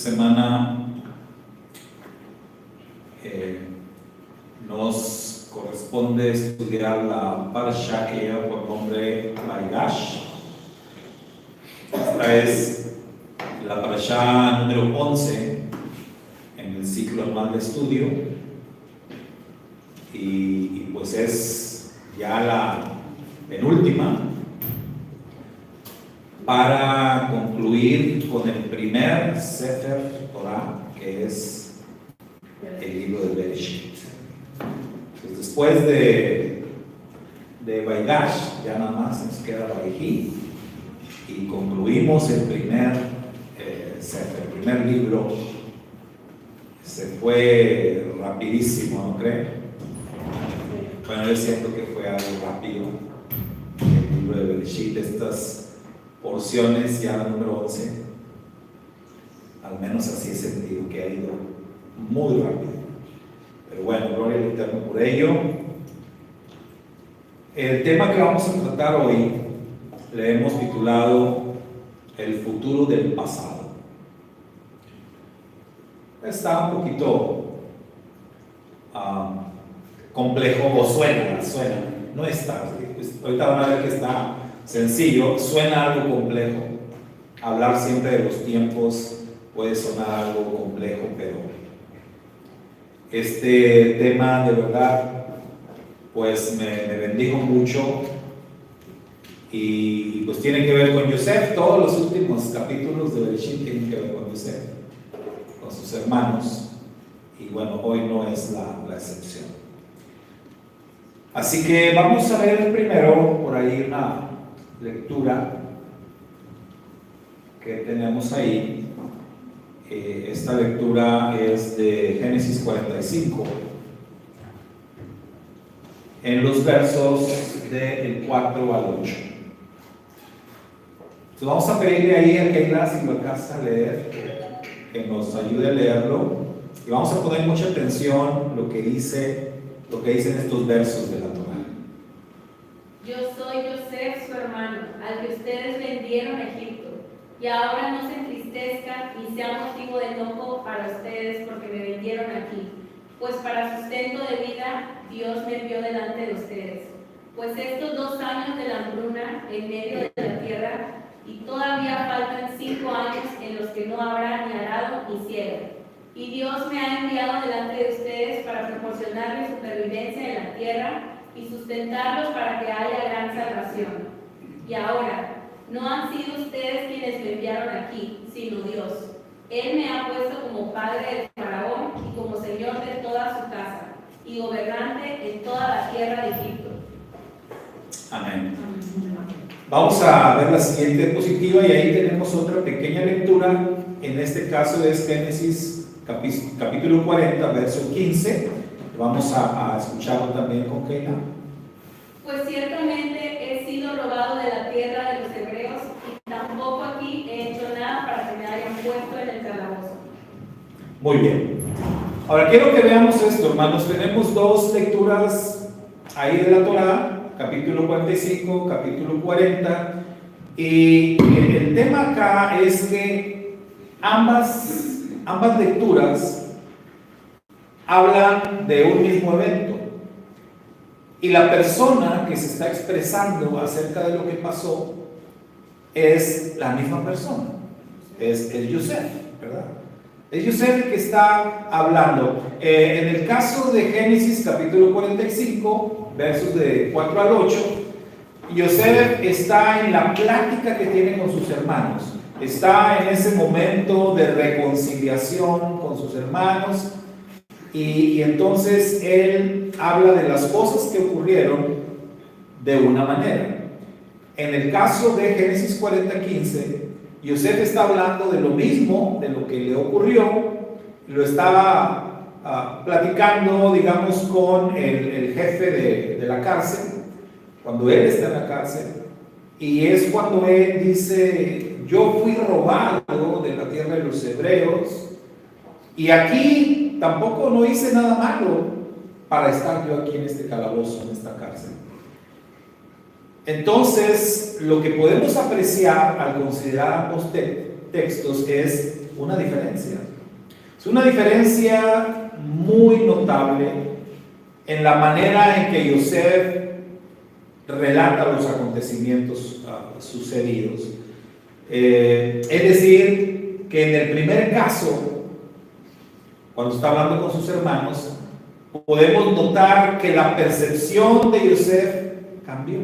semana nos corresponde estudiar la Parsha que lleva por nombre Vaigash. Esta es la Parsha número 11 en el ciclo anual de estudio y pues es ya la penúltima para concluir con el primer Sefer Torah, que es el libro de Bereshit. Pues después de Vaigash ya nada más nos queda Vayhi y concluimos el primer Sefer, el primer libro. Se fue rapidísimo, ¿no creen? Bueno, yo siento que fue algo rápido el libro de Bereshit, estas porciones, ya la número 11, al menos así he sentido que ha ido muy rápido. Pero bueno, gloria al Eterno por ello. El tema que vamos a tratar hoy le hemos titulado El futuro del pasado. Está un poquito complejo, o suena, no está, pues, ahorita van a ver que está sencillo, suena algo complejo. Hablar siempre de los tiempos puede sonar algo complejo, pero este tema de verdad pues me bendijo mucho y pues tiene que ver con Yosef. Todos los últimos capítulos de Bereshit tienen que ver con Yosef, con sus hermanos, y bueno, hoy no es la excepción. Así que vamos a ver primero por ahí una lectura que tenemos ahí. Esta lectura es de Génesis 45, en los versos del 4 al 8. Entonces vamos a pedirle ahí a Keila, si lo alcanza a leer, que nos ayude a leerlo, y vamos a poner mucha atención lo que dicen estos versos de la Torá. Yo soy Yosef, su hermano, al que ustedes vendieron a Egipto, y ahora no se entristezcan ni sea motivo de enojo para ustedes porque me vendieron aquí, pues para sustento de vida Dios me envió delante de ustedes. Pues estos 2 años de la hambruna en medio de la tierra, y todavía faltan 5 años en los que no habrá ni arado ni siega. Y Dios me ha enviado delante de ustedes para proporcionarles supervivencia en la tierra y sustentarlos para que haya gran salvación. Y ahora, no han sido ustedes quienes me enviaron aquí, sino Dios. Él me ha puesto como padre de Faraón y como señor de toda su casa, y gobernante en toda la tierra de Egipto. Amén. Vamos a ver la siguiente diapositiva y ahí tenemos otra pequeña lectura. En este caso es Génesis capítulo 40, verso 15. Vamos a escucharlo también con Keila. Pues ciertamente he sido robado de la tierra de los hebreos, y tampoco aquí he hecho nada para que me hayan puesto en el calabozo. Muy bien. Ahora quiero que veamos esto, hermanos. Tenemos 2 lecturas ahí de la Torá, capítulo 45, capítulo 40, y el tema acá es que ambas lecturas hablan de un mismo evento, y la persona que se está expresando acerca de lo que pasó es la misma persona, es Yosef, ¿verdad? Es Yosef el que está hablando. En el caso de Génesis capítulo 45, versos de 4 al 8, Yosef está en la plática que tiene con sus hermanos, está en ese momento de reconciliación con sus hermanos, y entonces él habla de las cosas que ocurrieron de una manera. En el caso de Génesis 40:15, Yosef está hablando de lo mismo, de lo que le ocurrió, lo estaba platicando, digamos, con el jefe de la cárcel, cuando él está en la cárcel, y es cuando él dice: yo fui robado de la tierra de los hebreos, y aquí tampoco no hice nada malo para estar yo aquí en este calabozo, en esta cárcel. Entonces, lo que podemos apreciar al considerar ambos textos es una diferencia. Es una diferencia muy notable en la manera en que Yosef relata los acontecimientos sucedidos. Es decir, que en el primer caso, cuando está hablando con sus hermanos, podemos notar que la percepción de Yosef cambió.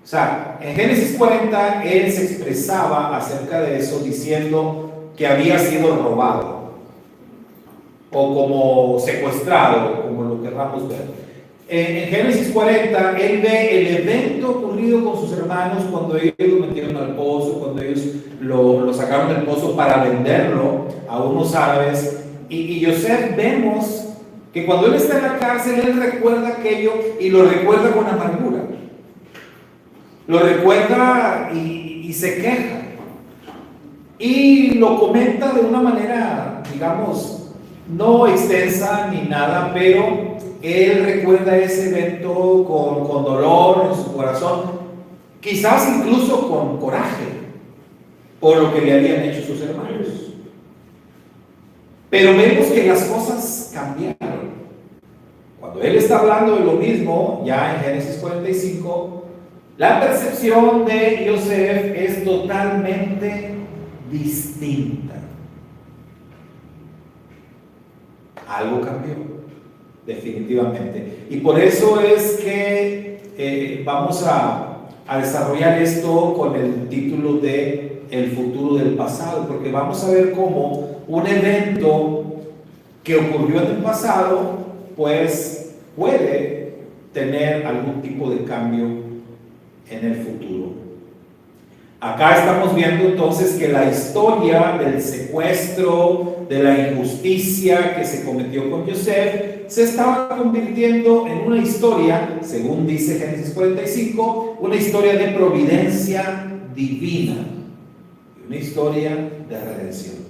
O sea, en Génesis 40 él se expresaba acerca de eso diciendo que había sido robado o como secuestrado, como lo querramos ver. En Génesis 40 él ve el evento ocurrido con sus hermanos cuando ellos lo metieron al pozo, cuando ellos lo sacaron del pozo para venderlo a unos árabes. Y Yosef vemos que cuando él está en la cárcel, él recuerda aquello y lo recuerda con amargura. Lo recuerda y se queja. Y lo comenta de una manera, digamos, no extensa ni nada, pero él recuerda ese evento con dolor en su corazón, quizás incluso con coraje por lo que le habían hecho sus hermanos. Pero vemos que las cosas cambiaron. Cuando él está hablando de lo mismo, ya en Génesis 45, la percepción de Yosef es totalmente distinta. Algo cambió, definitivamente. Y por eso es que vamos a desarrollar esto con el título de El futuro del pasado, porque vamos a ver cómo un evento que ocurrió en el pasado, pues puede tener algún tipo de cambio en el futuro. Acá estamos viendo entonces que la historia del secuestro, de la injusticia que se cometió con Yosef, se estaba convirtiendo en una historia, según dice Génesis 45, una historia de providencia divina, una historia de redención.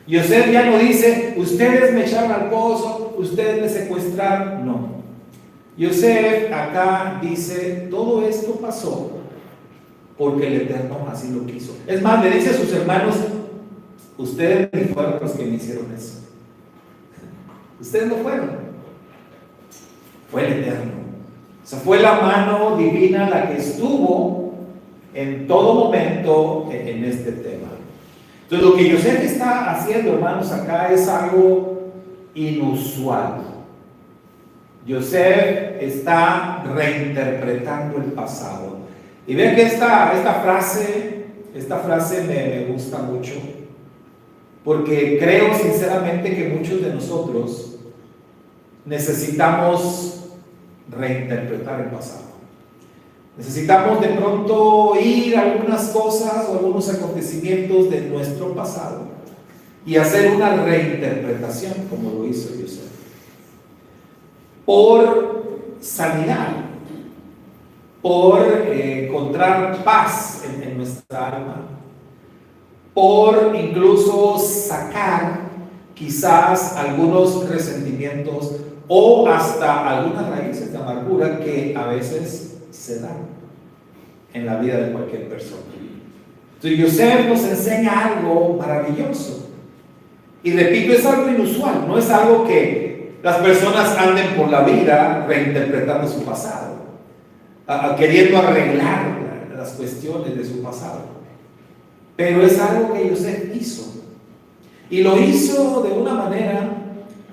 Yosef ya no dice, ustedes me echaron al pozo, ustedes me secuestraron, no. Yosef acá dice, todo esto pasó porque el Eterno así lo quiso. Es más, le dice a sus hermanos, ustedes no fueron los que me hicieron eso. Ustedes no fueron. Fue el Eterno. O sea, fue la mano divina la que estuvo en todo momento en este tema. Entonces, lo que Yosef está haciendo, hermanos, acá es algo inusual. Yosef está reinterpretando el pasado. Y vean que esta frase me gusta mucho, porque creo sinceramente que muchos de nosotros necesitamos reinterpretar el pasado. Necesitamos de pronto ir a algunas cosas o algunos acontecimientos de nuestro pasado y hacer una reinterpretación, como lo hizo Yosef, por sanidad, por encontrar paz en nuestra alma, por incluso sacar quizás algunos resentimientos o hasta algunas raíces de amargura que a veces se dan en la vida de cualquier persona. Entonces Yosef nos enseña algo maravilloso, y repito, es algo inusual, no es algo que las personas anden por la vida reinterpretando su pasado, queriendo arreglar las cuestiones de su pasado, pero es algo que Yosef hizo, y lo hizo de una manera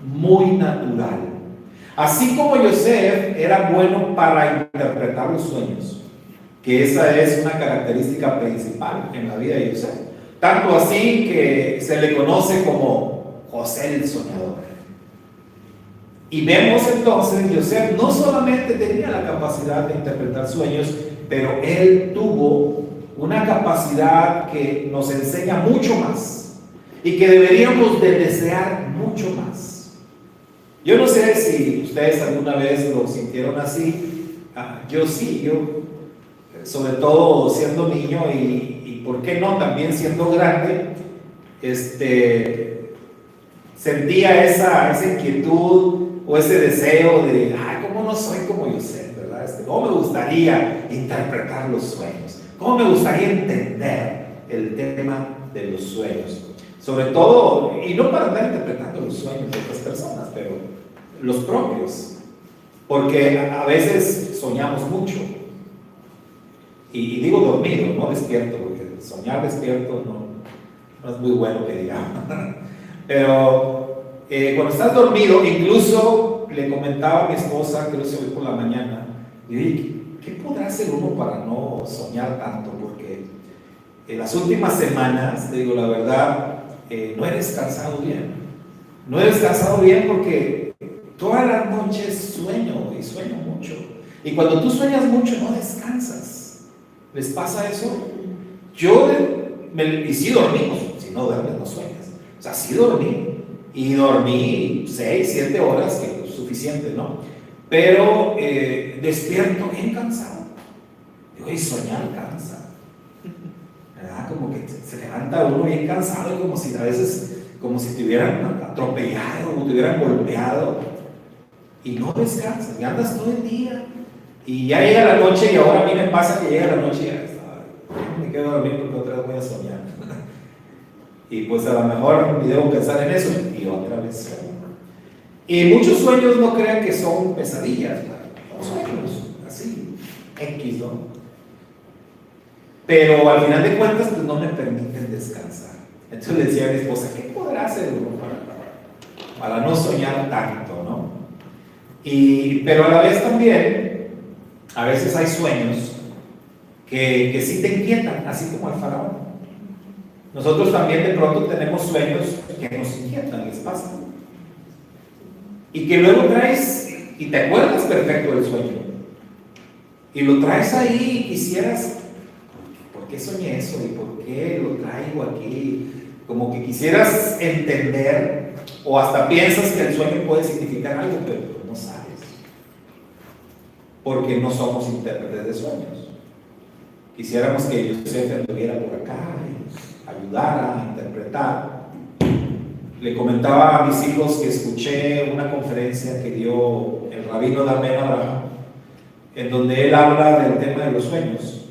muy natural. Así como Yosef era bueno para interpretar los sueños, que esa es una característica principal en la vida de Yosef, tanto así que se le conoce como José el soñador. Y vemos entonces, Yosef no solamente tenía la capacidad de interpretar sueños, pero él tuvo una capacidad que nos enseña mucho más y que deberíamos de desear mucho más. Yo no sé si ustedes alguna vez lo sintieron así. Yo sí, sobre todo siendo niño y por qué no, también siendo grande, sentía esa inquietud o ese deseo de, ¿cómo no soy como Yosef, verdad? ¿Cómo me gustaría interpretar los sueños? ¿Cómo me gustaría entender el tema de los sueños. Sobre todo, y no para andar interpretando los sueños de otras personas, pero los propios. Porque a veces soñamos mucho. Y digo dormido, no despierto, porque soñar despierto no es muy bueno que digamos. Pero cuando estás dormido, incluso le comentaba a mi esposa, que lo hice hoy por la mañana, y dije, ¿qué podrá hacer uno para no soñar tanto? Porque en las últimas semanas, te digo la verdad, no he descansado bien. No he descansado bien porque todas las noches sueño y sueño mucho. Y cuando tú sueñas mucho, no descansas. ¿Les pasa eso? Y sí dormimos, si no duermes no sueñas. O sea, sí dormí. Y dormí 6, 7 horas, que es suficiente, ¿no? Pero despierto bien cansado. Digo, y soñar cansa. ¿Verdad? Como que se levanta uno bien cansado y como si a veces, como si te hubieran atropellado, como te hubieran golpeado. Y no descansas, y andas todo el día. Y ya llega la noche, y ahora a mí me pasa que llega la noche y ya me quedo a dormir porque otra vez voy a soñar. Y pues a lo mejor ni debo pensar en eso, y otra vez sueño. Y muchos sueños no crean que son pesadillas, son sueños así, X, ¿no? Pero al final de cuentas, pues no me permiten descansar. Entonces le decía a mi esposa, ¿qué podrá hacer uno para no soñar tanto, ¿no? Pero a la vez también, a veces hay sueños que sí te inquietan, así como el faraón. Nosotros también de pronto tenemos sueños que nos inquietan, les pasa. Y que luego traes, y te acuerdas perfecto del sueño, y lo traes ahí y quisieras, ¿por qué soñé eso? ¿Y por qué lo traigo aquí? Como que quisieras entender, o hasta piensas que el sueño puede significar algo, pero no sabes. Porque no somos intérpretes de sueños. Quisiéramos que Joseph anduviera por acá y nos ayudara a interpretar. Le comentaba a mis hijos que escuché una conferencia que dio el rabino Ben Abraham, en donde él habla del tema de los sueños.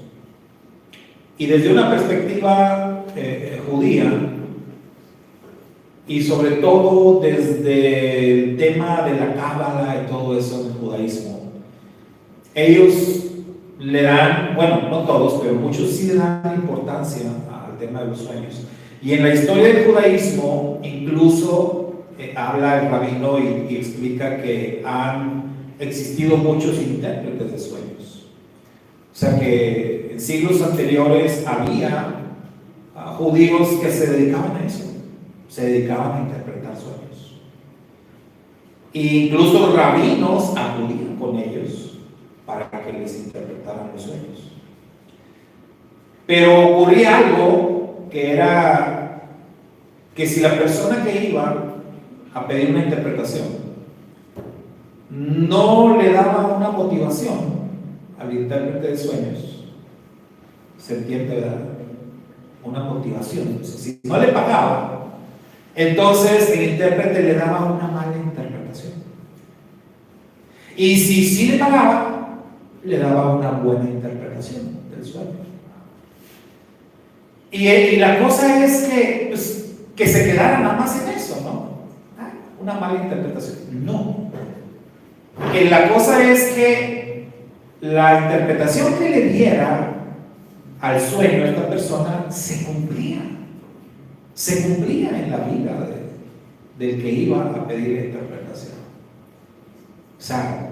Y desde una perspectiva judía, y sobre todo desde el tema de la cábala y todo eso del judaísmo, ellos le dan, bueno, no todos, pero muchos sí le dan importancia al tema de los sueños. Y en la historia del judaísmo, incluso habla el rabino y explica que han existido muchos intérpretes de sueños. O sea que en siglos anteriores había judíos que se dedicaban a eso, se dedicaban a interpretar sueños. E incluso rabinos acudían con ellos para que les interpretaran los sueños. Pero ocurría algo que era que si la persona que iba a pedir una interpretación no le daba una motivación al intérprete de sueños, se entiende, ¿verdad? Una motivación. O sea, si no le pagaba, entonces el intérprete le daba una mala interpretación. Y si sí le pagaba, le daba una buena interpretación del sueño. Y la cosa es que, pues, que se quedara nada más en eso, ¿no? Una mala interpretación. No. La cosa es que la interpretación que le diera al sueño a esta persona se cumplía en la vida del que iba a pedir la interpretación. O sea,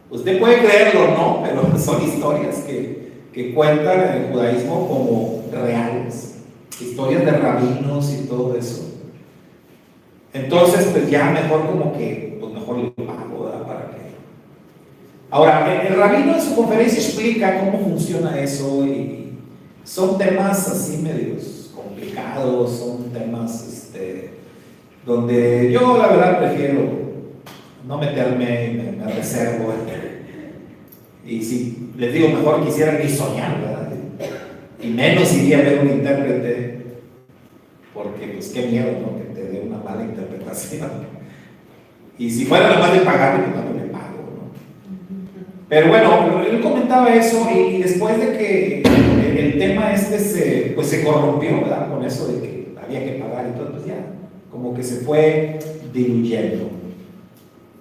usted puede creerlo o no, pero son historias que cuentan en el judaísmo como reales, historias de rabinos y todo eso. Entonces, pues ya mejor como que, pues mejor le pago, ¿verdad? Para que... Ahora, el rabino en su conferencia explica cómo funciona eso y son temas así medios complicados, son temas donde yo la verdad prefiero no meterme, me reservo. Y si les digo, mejor quisiera ni soñar, ¿verdad? Y menos iría a ver un intérprete, porque pues qué miedo, ¿no? Que te dé una mala interpretación. Y si fuera nada más de pagarle, pues no le pago, ¿no? Pero bueno, él comentaba eso y después de que el tema se corrompió, ¿verdad? Con eso de que había que pagar y todo, pues ya, como que se fue diluyendo.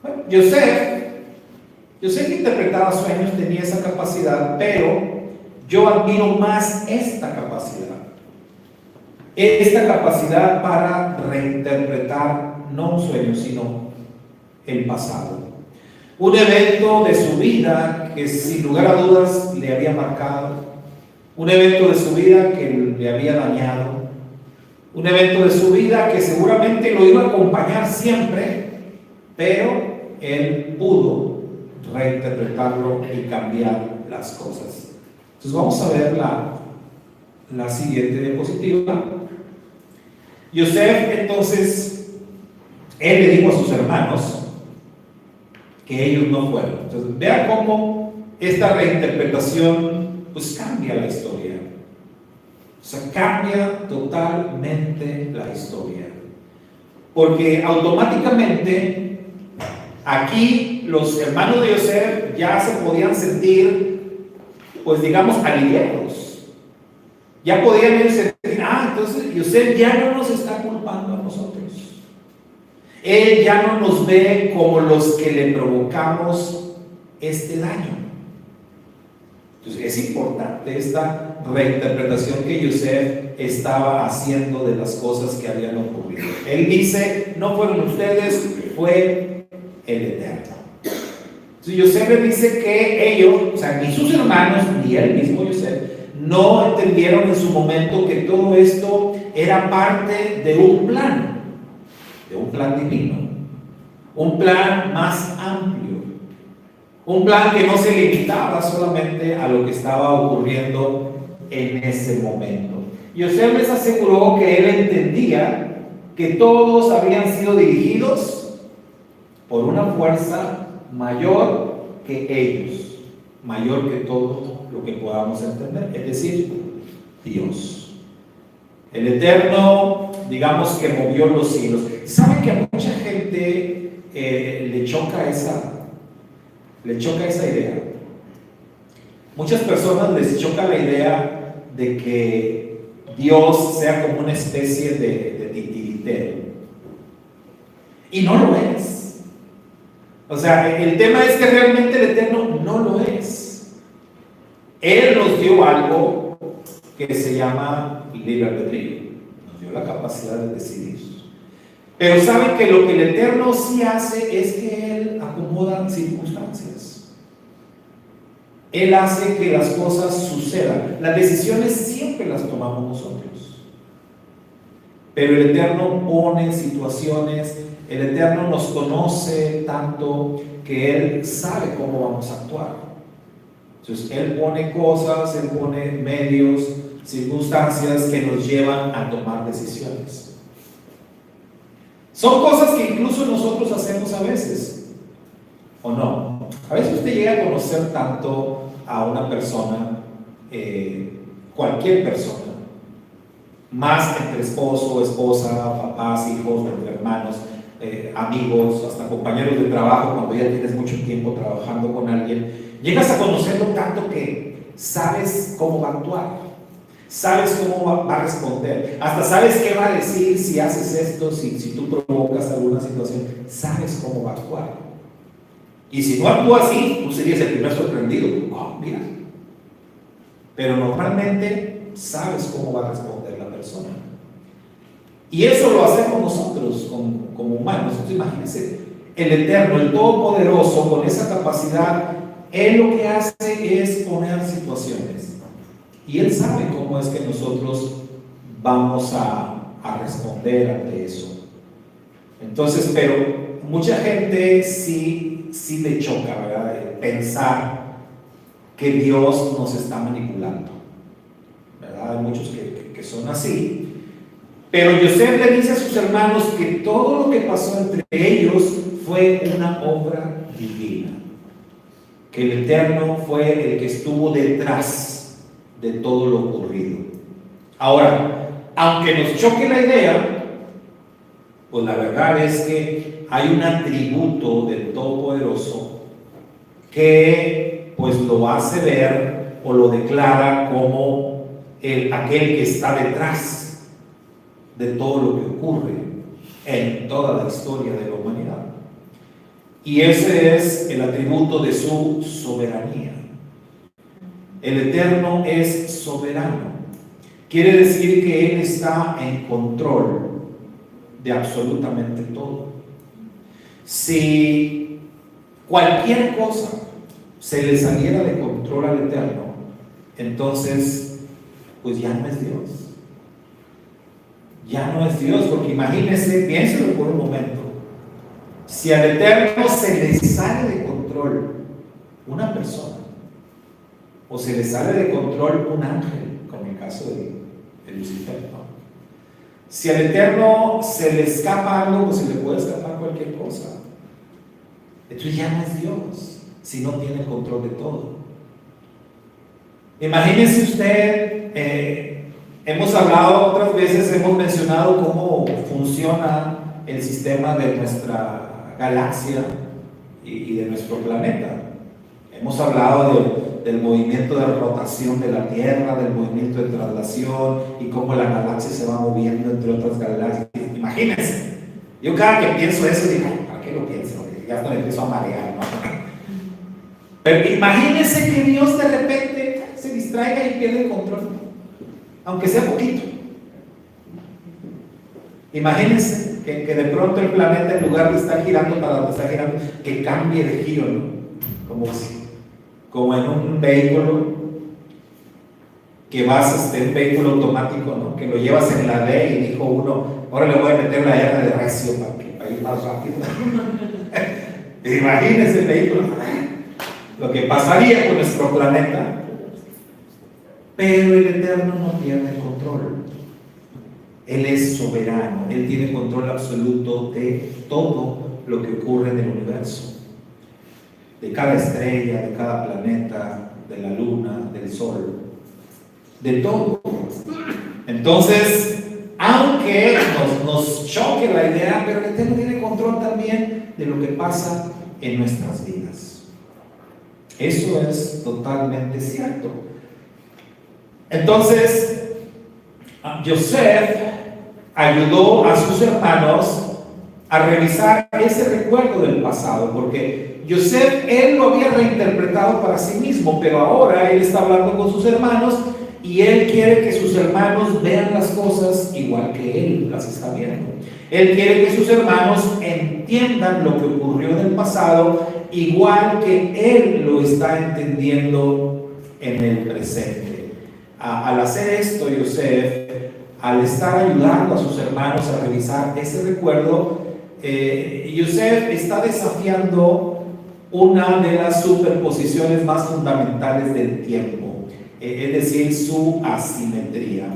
Bueno, José que interpretaba sueños, tenía esa capacidad, pero yo admiro más esta capacidad para reinterpretar no un sueño, sino el pasado. Un evento de su vida que sin lugar a dudas le había marcado, un evento de su vida que le había dañado, un evento de su vida que seguramente lo iba a acompañar siempre, pero él pudo reinterpretarlo y cambiar las cosas. Entonces vamos a ver la siguiente diapositiva. Yosef, entonces, él le dijo a sus hermanos que ellos no fueron. Entonces, vean cómo esta reinterpretación pues cambia la historia. O sea, cambia totalmente la historia. Porque automáticamente aquí los hermanos de Yosef ya se podían sentir, pues digamos, aliviados. Ya podían sentir, entonces Yosef ya no nos está culpando a nosotros. Él ya no nos ve como los que le provocamos este daño. Entonces es importante esta reinterpretación que Yosef estaba haciendo de las cosas que habían ocurrido. Él dice, no fueron ustedes, fue el Eterno. Entonces Yosef le dice que ellos, o sea, ni sus hermanos, ni él mismo Yosef, no entendieron en su momento que todo esto era parte de un plan divino, un plan más amplio, un plan que no se limitaba solamente a lo que estaba ocurriendo en ese momento. Yosef les aseguró que él entendía que todos habían sido dirigidos por una fuerza mayor que ellos, mayor que todo lo que podamos entender, es decir, Dios. El Eterno, digamos que movió los cielos. ¿Saben que a mucha gente le choca esa idea? Muchas personas les choca la idea de que Dios sea como una especie de titiritero. Y no lo es. O sea, el tema es que realmente el Eterno no lo es. Él nos dio algo que se llama libre albedrío. Nos dio la capacidad de decidir. Pero saben que lo que el Eterno sí hace es que Él acomoda circunstancias. Él hace que las cosas sucedan. Las decisiones siempre las tomamos nosotros. Pero el Eterno pone situaciones, el Eterno nos conoce tanto que Él sabe cómo vamos a actuar. Entonces, Él pone cosas, Él pone medios, circunstancias que nos llevan a tomar decisiones. Son cosas que incluso nosotros hacemos a veces, ¿o no? A veces usted llega a conocer tanto a una persona, cualquier persona, más entre esposo, esposa, papás, hijos, entre hermanos, amigos, hasta compañeros de trabajo, cuando ya tienes mucho tiempo trabajando con alguien, llegas a conocerlo tanto que sabes cómo va a actuar, sabes cómo va a responder, hasta sabes qué va a decir si haces esto, si tú provocas alguna situación, sabes cómo va a actuar. Y si no actúa así, tú serías el primer sorprendido. Oh, mira. Pero normalmente sabes cómo va a responder la persona. Y eso lo hacemos nosotros como humanos. Entonces imagínense, el Eterno, el Todopoderoso, con esa capacidad, Él lo que hace es poner situaciones. Y Él sabe cómo es que nosotros vamos a responder ante eso. Entonces, pero mucha gente sí le choca, ¿verdad? Pensar que Dios nos está manipulando, ¿verdad? Hay muchos que son así. Pero Yosef le dice a sus hermanos que todo lo que pasó entre ellos fue una obra divina, que el Eterno fue el que estuvo detrás de todo lo ocurrido. Ahora, aunque nos choque la idea, pues la verdad es que hay un atributo del Todopoderoso que pues lo hace ver o lo declara como aquel que está detrás de todo lo que ocurre en toda la historia de la humanidad. Y ese es el atributo de su soberanía. El Eterno es soberano. Quiere decir que Él está en control de absolutamente todo. Si cualquier cosa se le saliera de control al Eterno, entonces, pues ya no es Dios. Ya no es Dios, porque imagínense, piénselo por un momento. Si al Eterno se le sale de control una persona, o se le sale de control un ángel, como el caso de Lucifer, ¿no? Si al Eterno se le escapa algo, pues se le puede escapar cualquier cosa. Entonces ya no es Dios, si no tiene el control de todo. Imagínense usted, hemos hablado otras veces, hemos mencionado cómo funciona el sistema de nuestra galaxia y de nuestro planeta. Hemos hablado del movimiento de rotación de la Tierra, del movimiento de traslación y cómo la galaxia se va moviendo entre otras galaxias. Imagínense, yo cada que pienso eso digo, ¿para qué lo pienso? Porque ya me empiezo a marear, ¿no? Pero imagínense que Dios de repente se distraiga y pierde el control, aunque sea poquito. Imagínense que de pronto el planeta, en lugar de estar girando para donde está girando, que cambie de giro, ¿no? Como en un vehículo que vas, un vehículo automático, ¿no? Que lo llevas en la D y dijo uno, ahora le voy a meter la R de recio para ir más rápido. Imagínense el vehículo, lo que pasaría con nuestro planeta. Pero el Eterno no pierde el control. Él es soberano, Él tiene control absoluto de todo lo que ocurre en el universo, de cada estrella, de cada planeta, de la luna, del sol, de todo. Entonces, aunque nos choque la idea, pero el Eterno tiene control también de lo que pasa en nuestras vidas. Eso es totalmente cierto. Entonces, Yosef ayudó a sus hermanos a revisar ese recuerdo del pasado, porque Yosef, él lo había reinterpretado para sí mismo, pero ahora él está hablando con sus hermanos y él quiere que sus hermanos vean las cosas igual que él las está viendo. Él quiere que sus hermanos entiendan lo que ocurrió en el pasado igual que él lo está entendiendo en el presente. Al hacer esto, Yosef, al estar ayudando a sus hermanos a revisar ese recuerdo, Yosef está desafiando una de las superposiciones más fundamentales del tiempo, es decir, su asimetría.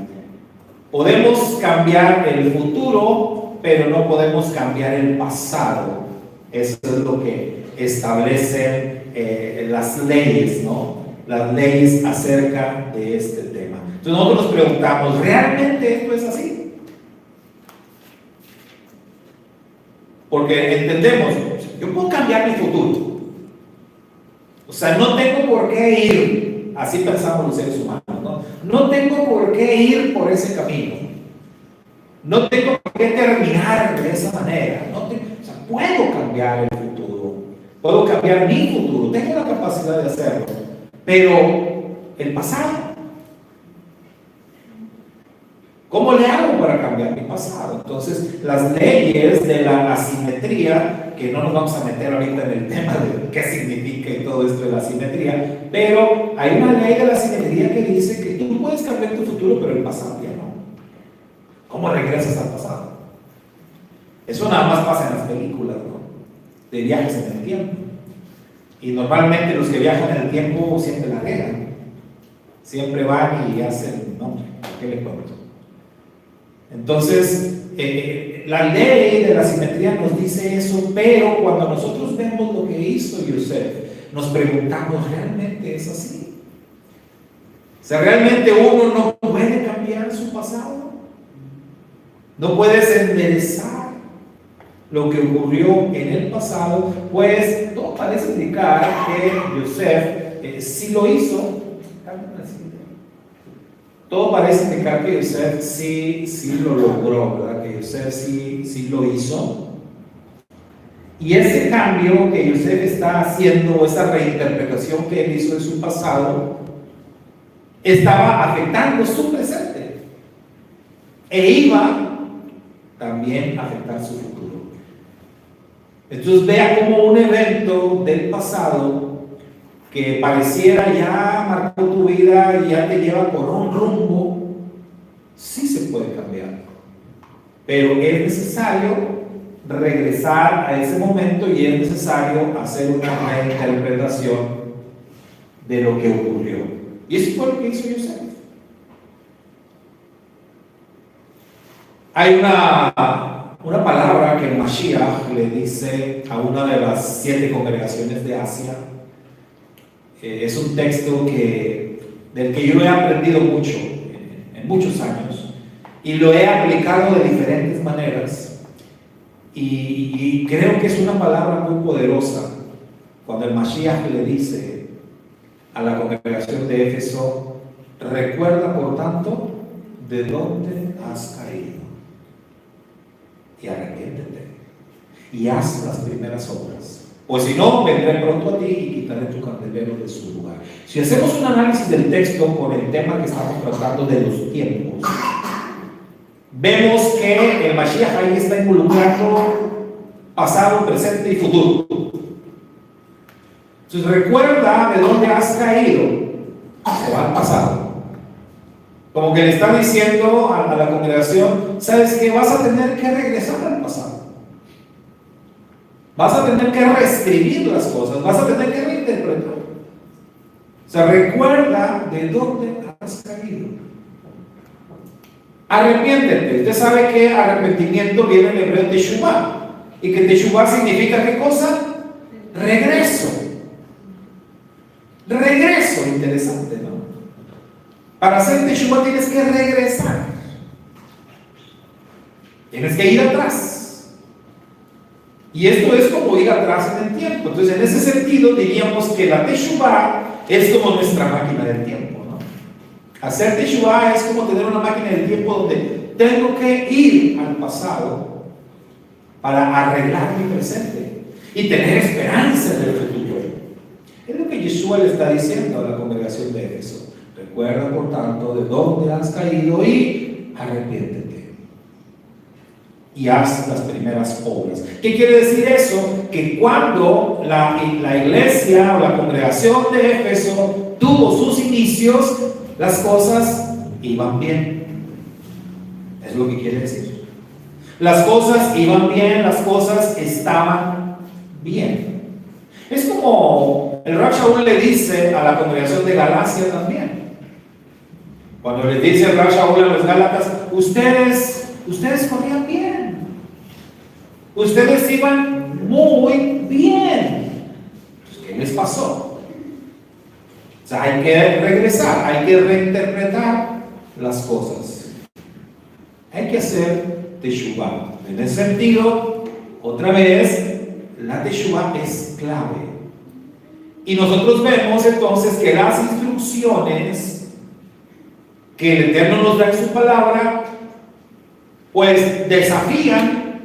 Podemos cambiar el futuro, pero no podemos cambiar el pasado. Eso es lo que establecen las leyes, ¿no? Las leyes acerca de este tema. Entonces nosotros nos preguntamos, ¿realmente esto es así? Porque entendemos, yo puedo cambiar mi futuro. O sea, no tengo por qué ir, así pensamos los seres humanos, ¿no? No tengo por qué ir por ese camino. No tengo por qué terminar de esa manera. O sea, puedo cambiar el futuro. Puedo cambiar mi futuro. Tengo la capacidad de hacerlo. Pero el pasado, ¿cómo le hago para cambiar mi pasado? Entonces, las leyes de la asimetría, que no nos vamos a meter ahorita en el tema de qué significa y todo esto de la asimetría, pero hay una ley de la asimetría que dice que tú puedes cambiar tu futuro, pero el pasado ya no. ¿Cómo regresas al pasado? Eso nada más pasa en las películas, ¿no? De viajes en el tiempo. Y normalmente los que viajan en el tiempo siempre la regan. Siempre van y hacen, no, ¿qué le cuento? Entonces, la ley de la simetría nos dice eso, pero cuando nosotros vemos lo que hizo Yosef, nos preguntamos, ¿realmente es así? O sea, ¿realmente uno no puede cambiar su pasado? ¿No puedes enderezar lo que ocurrió en el pasado? Pues todo parece indicar que Yosef sí lo hizo. Todo parece indicar que Yosef sí lo logró, ¿verdad? Que Yosef sí lo hizo. Y ese cambio que Yosef está haciendo, esa reinterpretación que él hizo de su pasado, estaba afectando su presente e iba también a afectar su futuro. Entonces vea como un evento del pasado que pareciera ya marcó tu vida y ya te lleva por un rumbo, sí se puede cambiar, pero es necesario regresar a ese momento y es necesario hacer una reinterpretación de lo que ocurrió. Y eso fue lo que hizo Yosef. Hay una palabra que Mashiach le dice a una de las 7 congregaciones de Asia. Es un texto del que yo he aprendido mucho en muchos años y lo he aplicado de diferentes maneras. Y creo que es una palabra muy poderosa cuando el Mashiach le dice a la congregación de Éfeso: recuerda por tanto de dónde has caído y arrepiéntete y haz las primeras obras, pues si no, vendré pronto a ti y quitaré tu candelero de su lugar. Si hacemos un análisis del texto con el tema que estamos tratando de los tiempos, vemos que el Mashiach ahí está involucrando pasado, presente y futuro. Entonces recuerda de dónde has caído, se va al pasado. Como que le está diciendo a la congregación: sabes que vas a tener que regresar al pasado, vas a tener que reescribir las cosas, vas a tener que reinterpretar. O sea, recuerda de dónde has caído. Arrepiéntete. Usted sabe que arrepentimiento viene del hebreo teshuvah, y que teshuvah significa ¿qué cosa? Regreso. Regreso, interesante, ¿no? Para hacer teshuvah tienes que regresar. Tienes que ir atrás. Y esto es como ir atrás en el tiempo. Entonces, en ese sentido, diríamos que la teshuvah es como nuestra máquina del tiempo, ¿no? Hacer teshuvah es como tener una máquina del tiempo donde tengo que ir al pasado para arreglar mi presente y tener esperanza en el futuro. Es lo que Yeshua le está diciendo a la congregación de Éfeso: recuerda por tanto de dónde has caído y arrepiéntete y haz las primeras obras. ¿Qué quiere decir eso? Que cuando la iglesia o la congregación de Éfeso tuvo sus inicios, las cosas iban bien. Es lo que quiere decir. Las cosas iban bien, las cosas estaban bien. Es como el Rab Shaul le dice a la congregación de Galacia también. Cuando le dice el Rab Shaul a los Gálatas: ustedes corrían bien, ustedes iban muy bien. Pues, ¿qué les pasó? O sea, hay que regresar, hay que reinterpretar las cosas, hay que hacer teshuvah. En ese sentido, otra vez, la teshuvah es clave. Y nosotros vemos entonces que las instrucciones que el Eterno nos da en su palabra, pues desafían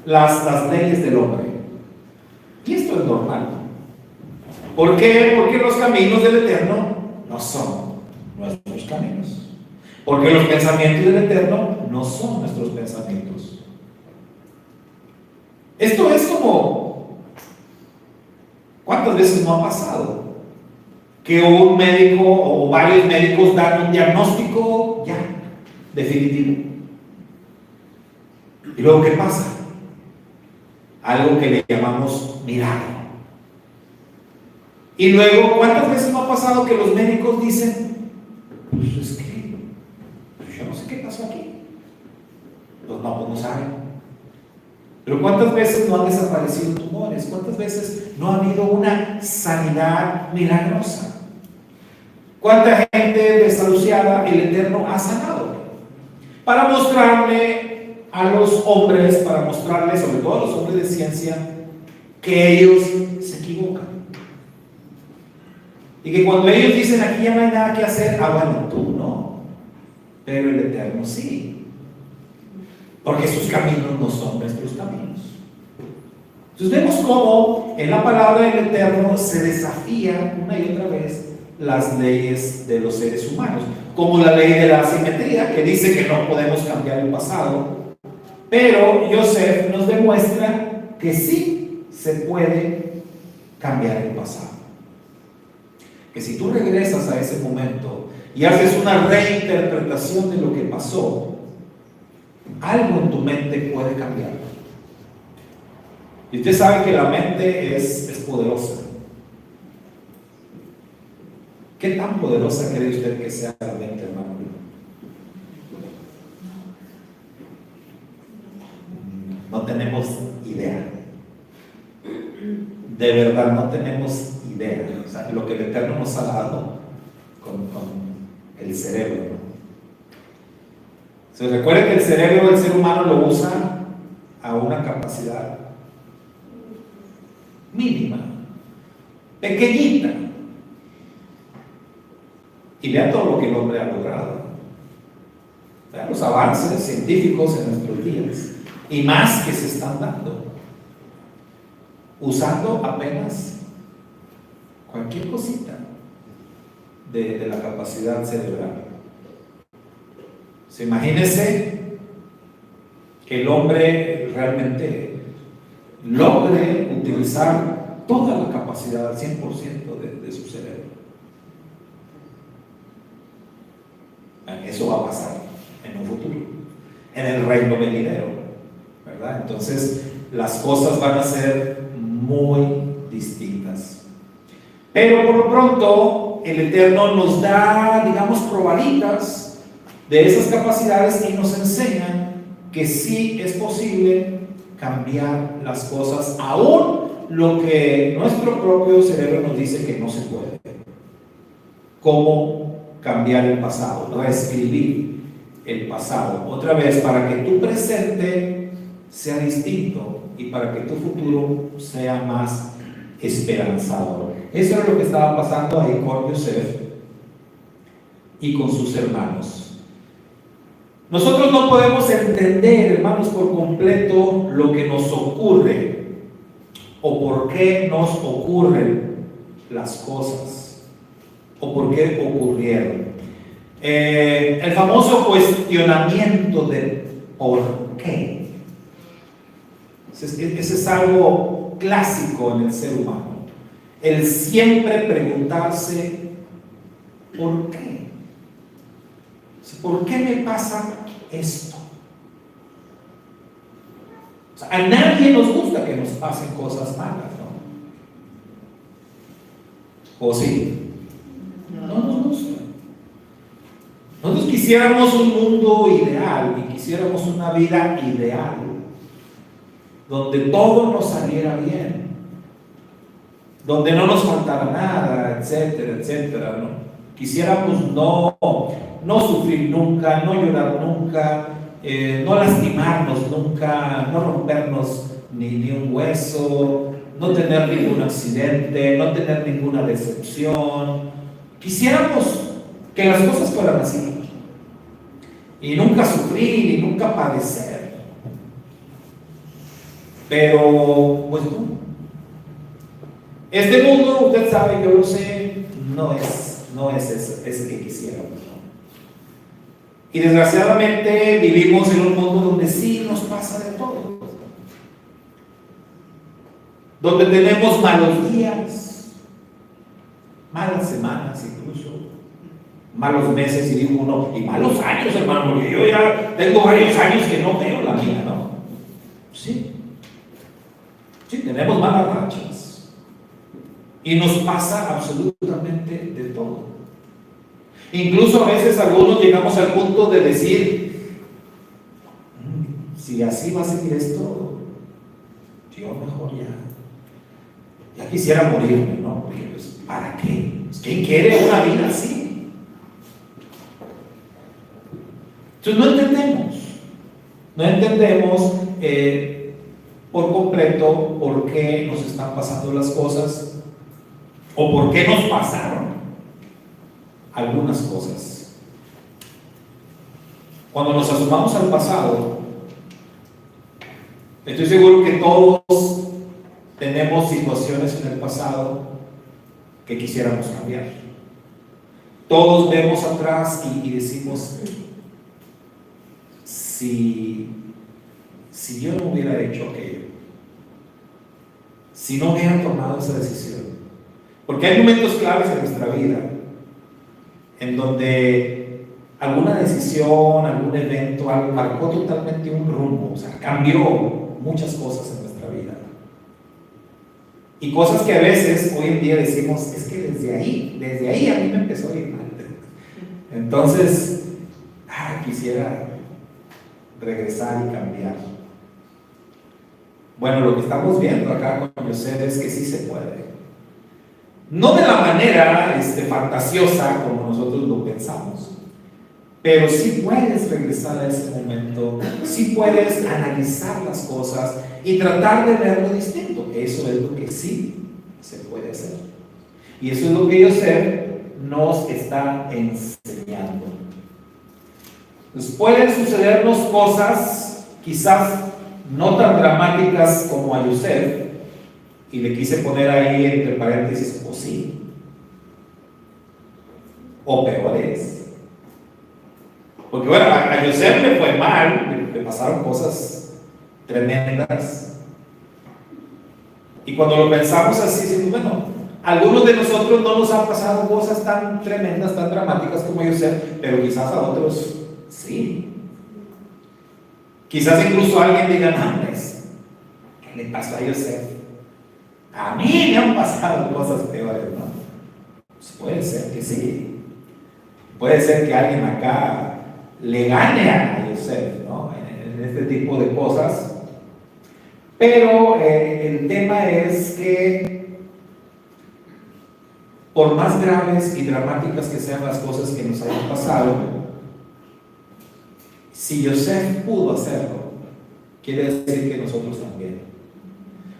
las leyes del hombre. Y esto es normal. ¿Por qué? Porque los caminos del Eterno no son nuestros caminos. Porque los pensamientos del Eterno no son nuestros pensamientos. Esto es como, ¿cuántas veces no ha pasado que un médico o varios médicos dan un diagnóstico ya definitivo? ¿Y luego qué pasa? Algo que le llamamos milagro. Y luego, ¿cuántas veces no ha pasado que los médicos dicen: pues es que yo no sé qué pasó aquí? Los mapos no saben. Pero ¿cuántas veces no han desaparecido tumores? ¿Cuántas veces no ha habido una sanidad milagrosa? ¿Cuánta gente desahuciada el Eterno ha sanado? Para mostrarle a los hombres, para mostrarle sobre todo a los hombres de ciencia, que ellos se equivocan. Y que cuando ellos dicen aquí ya no hay nada que hacer, bueno, tú no, pero el Eterno sí, porque sus caminos no son nuestros caminos. Entonces vemos cómo en la palabra del Eterno se desafía una y otra vez las leyes de los seres humanos, como la ley de la asimetría, que dice que no podemos cambiar el pasado, pero Yosef nos demuestra que sí se puede cambiar el pasado. Que si tú regresas a ese momento y haces una reinterpretación de lo que pasó, algo en tu mente puede cambiar. Y usted sabe que la mente es poderosa. ¿Qué tan poderosa cree usted que sea la mente, hermano? No tenemos idea. De verdad, no tenemos idea. O sea, lo que el Eterno nos ha dado con el cerebro, ¿no? Se recuerda que el cerebro del ser humano lo usa a una capacidad mínima, pequeñita. Y vea todo lo que el hombre ha logrado. Vean los avances científicos en nuestros días y más que se están dando, usando apenas cualquier cosita de la capacidad cerebral. Imagínense que el hombre realmente logre utilizar toda la capacidad al 100% de su cerebro. Eso va a pasar en un futuro, en el reino venidero, ¿verdad? Entonces las cosas van a ser muy distintas. Pero por lo pronto el Eterno nos da, digamos, probaditas de esas capacidades y nos enseña que sí es posible cambiar las cosas, aún lo que nuestro propio cerebro nos dice que no se puede. ¿Cómo cambiar el pasado? Reescribir el pasado otra vez para que tu presente sea distinto y para que tu futuro sea más esperanzador. Eso es lo que estaba pasando ahí con Yosef y con sus hermanos. Nosotros no podemos entender, hermanos, por completo lo que nos ocurre o por qué nos ocurren las cosas o por qué ocurrieron. El famoso cuestionamiento de ¿por qué? Ese es algo clásico en el ser humano. El siempre preguntarse ¿por qué? ¿Por qué me pasa esto? O sea, a nadie nos gusta que nos pasen cosas malas, ¿no? ¿O sí? No nos gusta. Nosotros quisiéramos un mundo ideal y quisiéramos una vida ideal, donde todo nos saliera bien, donde no nos faltara nada, etcétera, etcétera, ¿no? Quisiéramos no sufrir nunca, no llorar nunca, no lastimarnos nunca, no rompernos ni un hueso, no tener ningún accidente, no tener ninguna decepción. Quisiéramos que las cosas fueran así y nunca sufrir y nunca padecer, pero pues no. Este mundo, usted sabe, yo lo sé, no es ese que quisiéramos, ¿no? Y desgraciadamente vivimos en un mundo donde sí nos pasa de todo, donde tenemos malos días, malas semanas incluso, malos meses, y digo uno, y malos años, hermano, porque yo ya tengo varios años que no veo la vida, ¿no? Sí, tenemos malas rachas y nos pasa absolutamente de todo. Incluso a veces algunos llegamos al punto de decir, si así va a seguir esto, yo mejor ya quisiera morirme, ¿no? Porque pues, ¿para qué? ¿Quién quiere una vida así? Entonces no entendemos por completo por qué nos están pasando las cosas o por qué nos pasaron. algunas cosas. Cuando nos asomamos al pasado, estoy seguro que todos tenemos situaciones en el pasado que quisiéramos cambiar. Todos vemos atrás y decimos, si yo no hubiera hecho aquello, si no hubiera tomado esa decisión. Porque hay momentos claves en nuestra vida en donde alguna decisión, algún evento, algo marcó totalmente un rumbo, o sea, cambió muchas cosas en nuestra vida. Y cosas que a veces hoy en día decimos, es que desde ahí a mí me empezó a ir mal. Entonces, quisiera regresar y cambiar. Bueno, lo que estamos viendo acá con Yosef es que sí se puede. No de la manera fantasiosa como nosotros lo pensamos, pero sí puedes regresar a ese momento, sí puedes analizar las cosas y tratar de verlo distinto. Eso es lo que sí se puede hacer. Y eso es lo que Yosef nos está enseñando. Entonces, pueden sucedernos cosas quizás no tan dramáticas como a Yosef, y le quise poner ahí entre paréntesis, o sí, o peores. Porque bueno, a Yosef le fue mal, le pasaron cosas tremendas. Y cuando lo pensamos así, decimos, bueno, a algunos de nosotros no nos han pasado cosas tan tremendas, tan dramáticas como Yosef, pero quizás a otros sí. Quizás incluso alguien diga, no, pues, ¿qué le pasó a Yosef? A mí me han pasado cosas peores, ¿no? Pues puede ser que sí. Puede ser que alguien acá le gane a Yosef, ¿no? En este tipo de cosas. Pero el tema es que por más graves y dramáticas que sean las cosas que nos hayan pasado, si Yosef pudo hacerlo, quiere decir que nosotros también.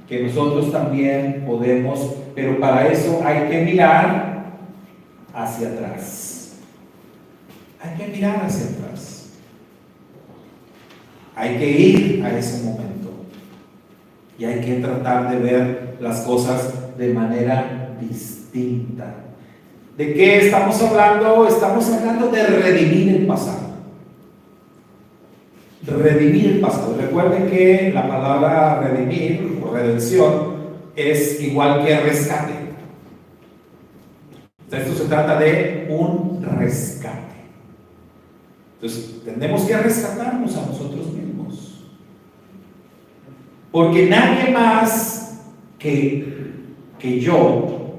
Que nosotros también podemos, pero para eso hay que mirar hacia atrás. Hay que mirar hacia atrás. Hay que ir a ese momento. Y hay que tratar de ver las cosas de manera distinta. ¿De qué estamos hablando? Estamos hablando de redimir el pasado. Redimir el pasado. Recuerden que la palabra redimir o redención es igual que rescate. Esto se trata de un rescate. Entonces, tenemos que rescatarnos a nosotros mismos. Porque nadie más que yo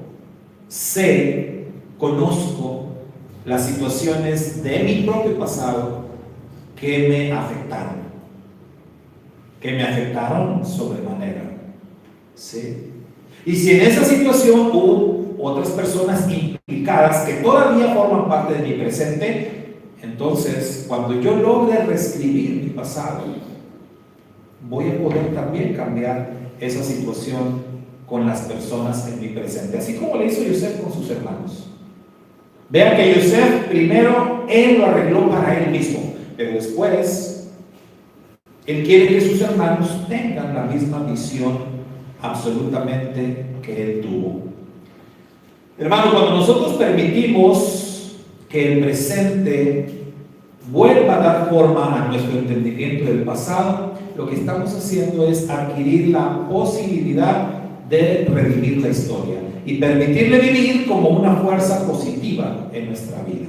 sé, conozco las situaciones de mi propio pasado que me afectaron sobremanera. ¿Sí? Y si en esa situación hubo otras personas implicadas que todavía forman parte de mi presente, entonces cuando yo logre reescribir mi pasado, voy a poder también cambiar esa situación con las personas en mi presente, así como le hizo Yosef con sus hermanos. Vean que Yosef primero, él lo arregló para él mismo, pero después, él quiere que sus hermanos tengan la misma visión absolutamente que él tuvo. Hermano, cuando nosotros permitimos que el presente vuelva a dar forma a nuestro entendimiento del pasado, lo que estamos haciendo es adquirir la posibilidad de redimir la historia y permitirle vivir como una fuerza positiva en nuestra vida.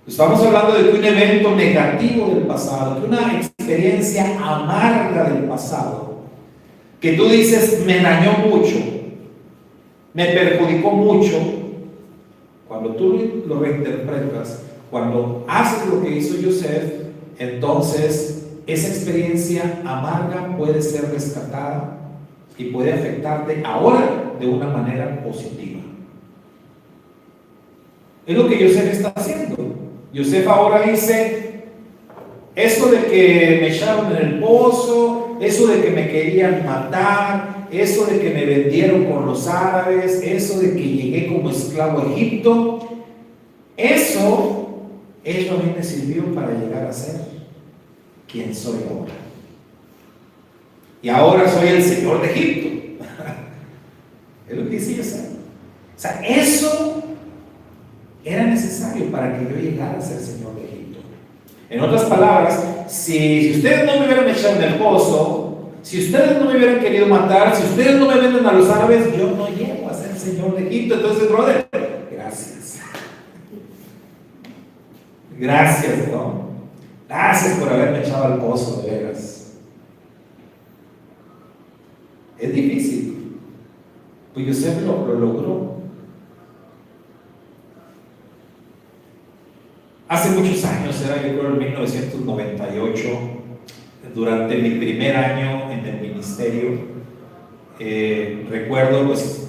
Estamos hablando de que un evento negativo del pasado, que una experiencia amarga del pasado, que tú dices me dañó mucho, me perjudicó mucho, cuando tú lo reinterpretas, cuando haces lo que hizo Yosef, entonces esa experiencia amarga puede ser rescatada y puede afectarte ahora de una manera positiva. Es lo que Yosef está haciendo. Yosef ahora dice, eso de que me echaron en el pozo, eso de que me querían matar, eso de que me vendieron con los árabes, eso de que llegué como esclavo a Egipto, eso a mí me sirvió para llegar a ser quien soy ahora. Y ahora soy el Señor de Egipto. Es lo que dice José. O sea, eso era necesario para que yo llegara a ser Señor de Egipto. En otras palabras, si ustedes no me hubieran echado en el pozo, si ustedes no me hubieran querido matar, si ustedes no me venden a los árabes, yo no llego a ser Señor de Egipto. Entonces, brother, gracias. Gracias, ¿no? Gracias por haberme echado al pozo, de veras. Es difícil. Pues José lo logró. Hace muchos años, era yo creo en 1998, durante mi primer año en el ministerio, recuerdo pues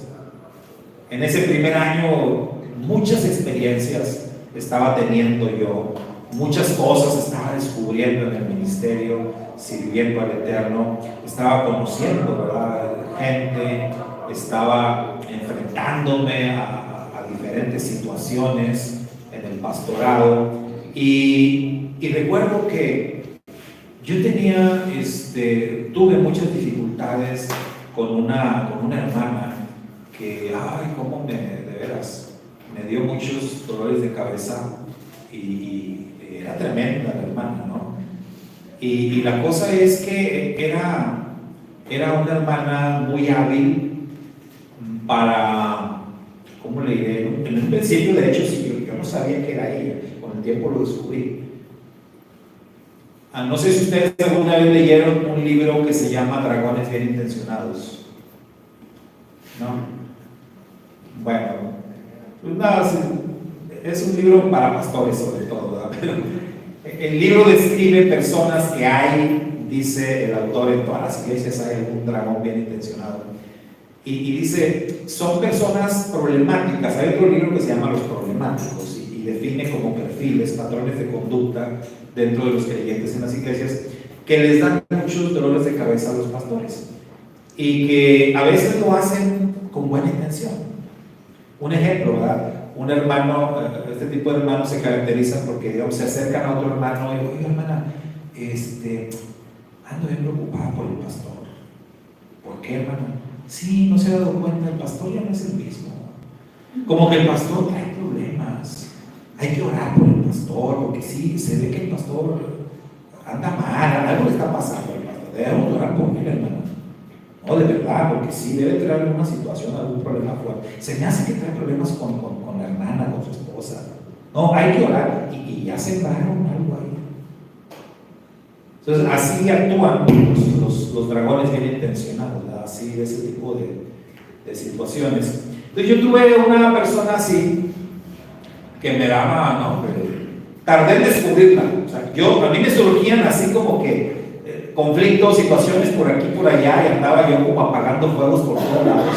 en ese primer año muchas experiencias estaba teniendo yo, muchas cosas estaba descubriendo en el ministerio, sirviendo al Eterno, estaba conociendo, ¿verdad?, gente, estaba enfrentándome a diferentes situaciones en el pastorado, y recuerdo que yo tuve muchas dificultades con una hermana que, de veras, me dio muchos dolores de cabeza y era tremenda la hermana, ¿no? Y la cosa es que era una hermana muy hábil para, ¿cómo le diré? En un principio, de hecho, sí, yo no sabía que era ella, con el tiempo lo descubrí. No sé si ustedes alguna vez leyeron un libro que se llama Dragones Bien Intencionados, ¿no? Bueno, pues nada, es un libro para pastores sobre todo, ¿verdad? Pero el libro describe personas que hay, dice el autor, en todas las iglesias hay algún dragón bien intencionado. Y dice, son personas problemáticas. Hay otro libro que se llama Los Problemáticos y define como perfiles, patrones de conducta dentro de los creyentes en las iglesias que les dan muchos dolores de cabeza a los pastores y que a veces lo hacen con buena intención. Un ejemplo, ¿verdad? Un hermano, este tipo de hermanos se caracterizan porque, digamos, se acercan a otro hermano y digo, oye, hermana, ando bien preocupada por el pastor. ¿Por qué, hermano? Sí, no se ha dado cuenta, el pastor ya no es el mismo. Como que el pastor trae problemas. Hay que orar por el pastor, porque sí, se ve que el pastor anda mal, algo le está pasando al pastor. Debemos orar por él, hermano. No, de verdad, porque sí, debe tener alguna situación, algún problema fuerte. Se me hace que trae problemas con la hermana, con su esposa. No, hay que orar y ya sembraron algo ahí. Entonces, así actúan los dragones bien intencionados, ¿verdad? Así, de ese tipo de situaciones. Entonces, yo tuve una persona así que me daba, no, tardé en descubrirla. O sea, a mí me surgían así como que conflictos, situaciones por aquí, por allá, y andaba yo como apagando fuegos por todos lados.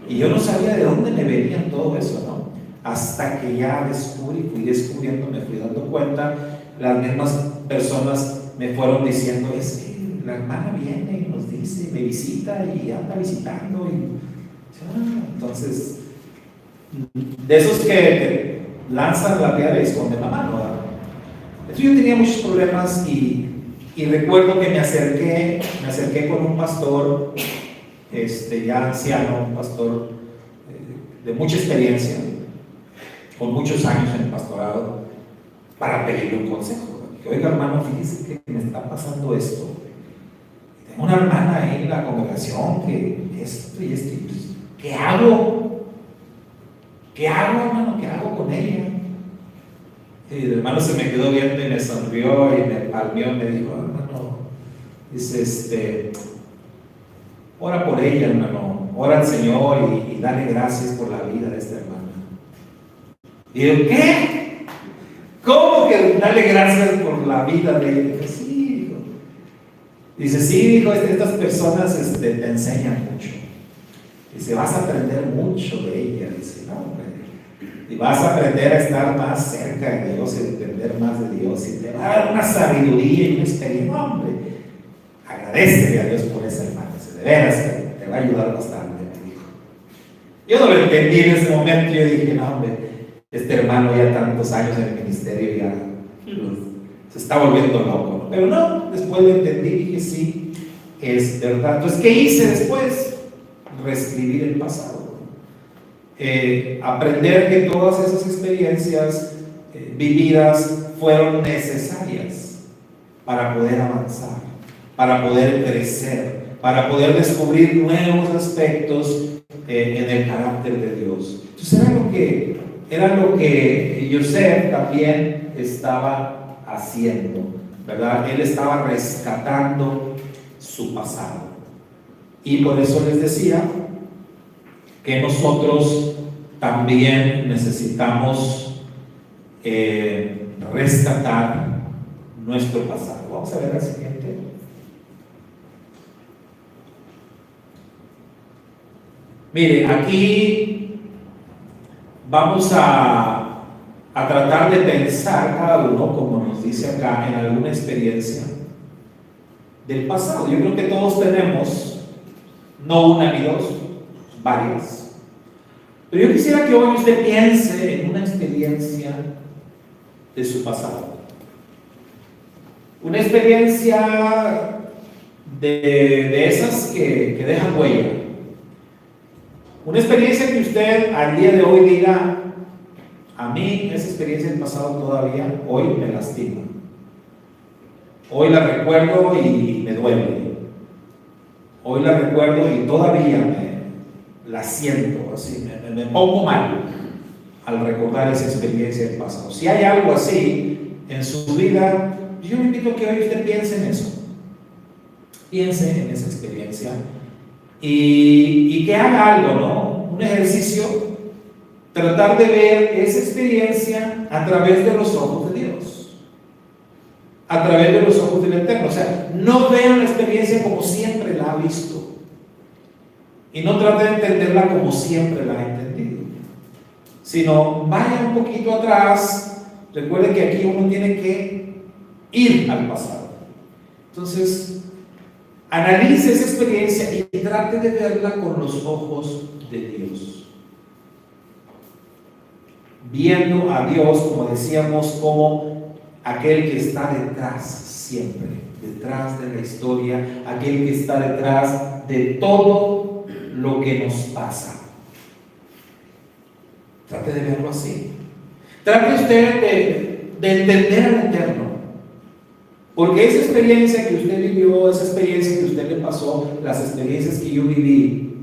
Y yo no sabía de dónde me venían todo eso, ¿no? Hasta que ya fui descubriendo, me fui dando cuenta, las mismas personas me fueron diciendo, es que la hermana viene y nos dice, me visita y anda visitando. Entonces, de esos que lanzan la piedra y esconden la mano, ¿verdad? Entonces yo tenía muchos problemas y recuerdo que me acerqué con un pastor, ya anciano, un pastor de mucha experiencia, con muchos años en el pastorado, para pedirle un consejo. Dije, oiga, hermano, fíjese que me está pasando esto. Tengo una hermana ahí en la congregación que esto y esto, pues, ¿qué hago? ¿Qué hago, hermano? ¿Qué hago con ella? Y el hermano se me quedó viendo y me sonrió y me palmeó y me dijo, hermano, dice, ora por ella, hermano, ora al Señor y dale gracias por la vida de esta hermana. Y yo, ¿qué? ¿Cómo que dale gracias por la vida de ella? Dije, sí, hijo. Dice, sí, hijo, estas personas te enseñan mucho. Dice, vas a aprender mucho de ella. Dice, no, hombre. Y vas a aprender a estar más cerca de Dios y entender más de Dios. Y te va a dar una sabiduría y una experiencia. No, hombre, agradecele a Dios por esa hermana. De veras, te me va a ayudar bastante, me dijo. Yo no lo entendí en ese momento, yo dije, no hombre, este hermano ya tantos años en el ministerio ya pues, se está volviendo loco, ¿no? Pero no, después lo entendí y dije, sí, es verdad. Entonces, ¿qué hice después? Reescribir el pasado. Aprender que todas esas experiencias vividas fueron necesarias para poder avanzar, para poder crecer, para poder descubrir nuevos aspectos en el carácter de Dios. Entonces era lo que Joseph también estaba haciendo, ¿verdad? Él estaba rescatando su pasado. Y por eso les decía que nosotros también necesitamos rescatar nuestro pasado. Vamos a ver al siguiente. Miren, aquí vamos a tratar de pensar cada uno, como nos dice acá, en alguna experiencia del pasado. Yo creo que todos tenemos, no una ni dos, varias. Pero yo quisiera que hoy usted piense en una experiencia de su pasado. Una experiencia de esas que dejan huella. Una experiencia que usted al día de hoy diga, a mí esa experiencia del pasado todavía hoy me lastima. Hoy la recuerdo y me duele. Hoy la recuerdo y todavía la siento así, me pongo mal al recordar esa experiencia del pasado. Si hay algo así en su vida, yo le invito a que hoy usted piense en eso. Piense en esa experiencia y que haga algo, ¿no? Un ejercicio, tratar de ver esa experiencia a través de los ojos de Dios, a través de los ojos del Eterno. O sea, no vean la experiencia como siempre la ha visto y no trate de entenderla como siempre la ha entendido, sino vaya un poquito atrás. Recuerden que aquí uno tiene que ir al pasado. Entonces, analice esa experiencia y trate de verla con los ojos de Dios, viendo a Dios, como decíamos, como aquel que está detrás siempre, detrás de la historia, aquel que está detrás de todo lo que nos pasa. Trate de verlo así. Trate usted de entender al Eterno, porque esa experiencia que usted vivió, esa experiencia que a usted le pasó, las experiencias que yo viví,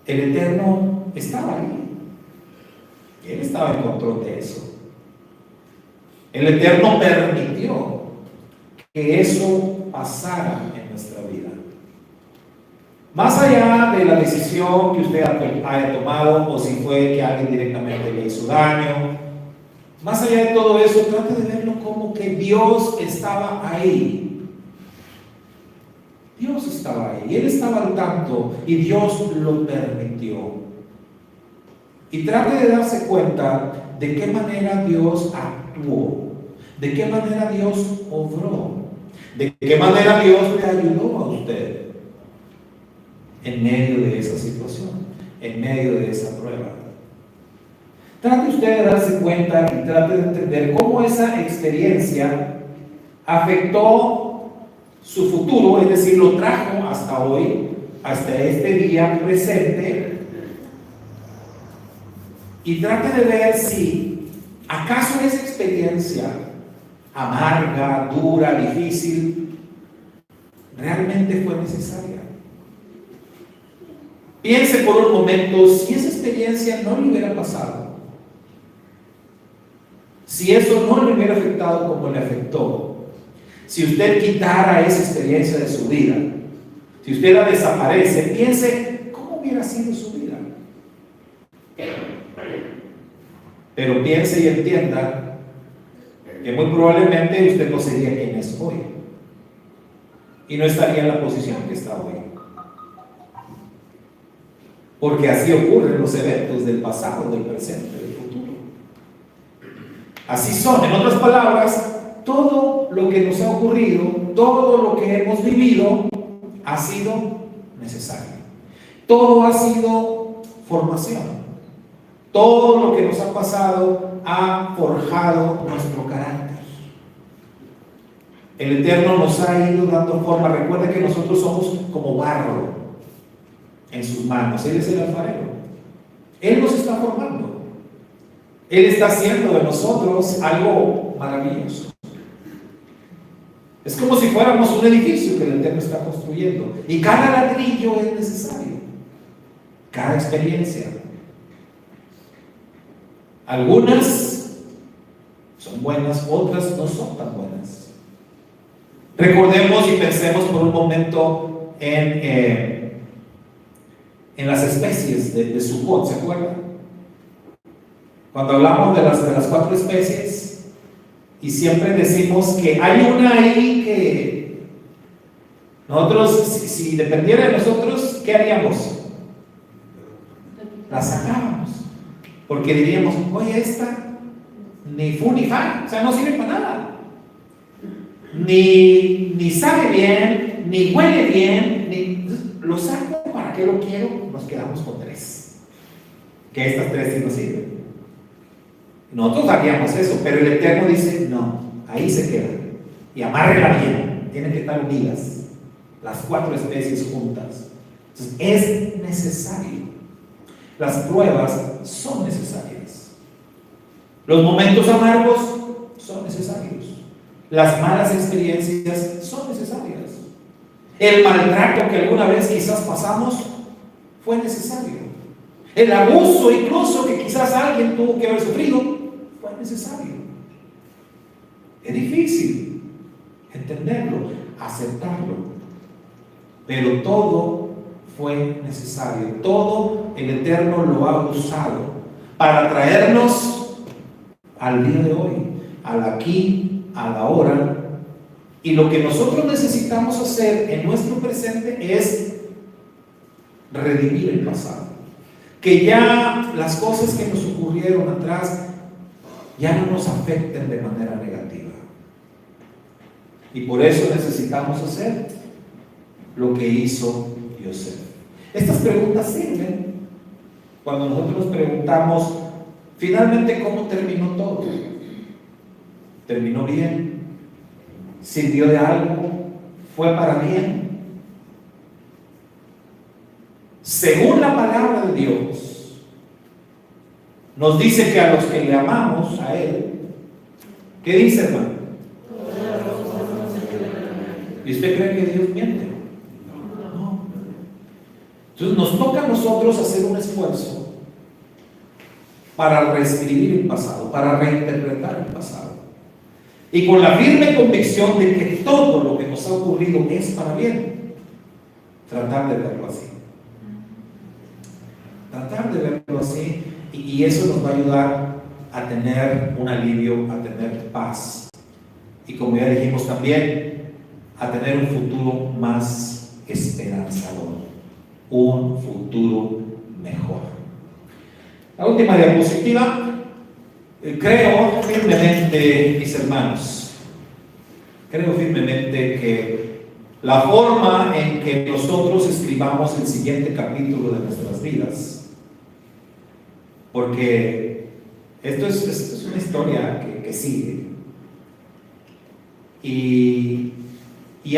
el Eterno estaba ahí. Él estaba en control de eso. El Eterno permitió que eso pasara en nuestra vida. Más allá de la decisión que usted haya tomado, o si fue que alguien directamente le hizo daño, más allá de todo eso, trate de verlo como que Dios estaba ahí. Dios estaba ahí, Él estaba al tanto y Dios lo permitió. Y trate de darse cuenta de qué manera Dios actuó, de qué manera Dios obró, de qué manera Dios le ayudó a usted en medio de esa situación, en medio de esa prueba. Trate usted de darse cuenta y trate de entender cómo esa experiencia afectó su futuro, es decir, lo trajo hasta hoy, hasta este día presente, y trate de ver si acaso esa experiencia amarga, dura, difícil, realmente fue necesaria. Piense por un momento si esa experiencia no le hubiera pasado, si eso no le hubiera afectado como le afectó, si usted quitara esa experiencia de su vida, si usted la desaparece, piense cómo hubiera sido su vida. Pero piense y entienda que muy probablemente usted no sería quien es hoy y no estaría en la posición que está hoy, porque así ocurren los eventos del pasado, del presente, del futuro. Así son. En otras palabras, todo lo que nos ha ocurrido, todo lo que hemos vivido ha sido necesario. todo ha sido formación. Todo lo que nos ha pasado ha forjado nuestro carácter. El Eterno nos ha ido dando forma. Recuerda que nosotros somos como barro en sus manos. Él es el alfarero. Él nos está formando. Él está haciendo de nosotros algo maravilloso. Es como si fuéramos un edificio que el Eterno está construyendo. Y cada ladrillo es necesario. Cada experiencia. Algunas son buenas, otras no son tan buenas. Recordemos y pensemos por un momento en las especies de Sukkot, ¿se acuerdan? Cuando hablamos de las 4 especies, y siempre decimos que hay una ahí que nosotros, si dependiera de nosotros, ¿qué haríamos? La sacábamos, porque diríamos, oye, esta ni fu ni fa, o sea, no sirve para nada. Ni sabe bien, ni huele bien, lo saco, ¿para qué lo quiero? Nos quedamos con 3. Que estas 3 sí nos sirven. Nosotros haríamos eso, pero el Eterno dice, no, ahí se quedan. Y amárrela bien, tienen que estar unidas, las 4 especies juntas. Entonces, es necesario. Las pruebas son necesarias. Los momentos amargos son necesarios. Las malas experiencias son necesarias. El maltrato que alguna vez quizás pasamos fue necesario. El abuso incluso que quizás alguien tuvo que haber sufrido fue necesario. Es difícil entenderlo, aceptarlo, pero todo fue necesario. Todo el Eterno lo ha usado para traernos al día de hoy, al aquí, a la hora. Y lo que nosotros necesitamos hacer en nuestro presente es redimir el pasado. Que ya las cosas que nos ocurrieron atrás ya no nos afecten de manera negativa. Y por eso necesitamos hacer lo que hizo Yosef. Estas preguntas sirven cuando nosotros nos preguntamos finalmente cómo terminó todo. ¿Terminó bien? ¿Sirvió de algo? ¿Fue para bien? Según la palabra de Dios, nos dice que a los que le amamos a Él, ¿qué dice, hermano? ¿Y usted cree que Dios miente? No. Entonces nos toca a nosotros hacer un esfuerzo para reescribir el pasado, para reinterpretar el pasado. Y con la firme convicción de que todo lo que nos ha ocurrido es para bien, tratar de verlo así. Tratar de verlo así, y eso nos va a ayudar a tener un alivio, a tener paz. Y como ya dijimos también, a tener un futuro más esperanzador, un futuro mejor. La última diapositiva. Creo firmemente, mis hermanos, creo firmemente que la forma en que nosotros escribamos el siguiente capítulo de nuestras vidas, porque esto es una historia que sigue, y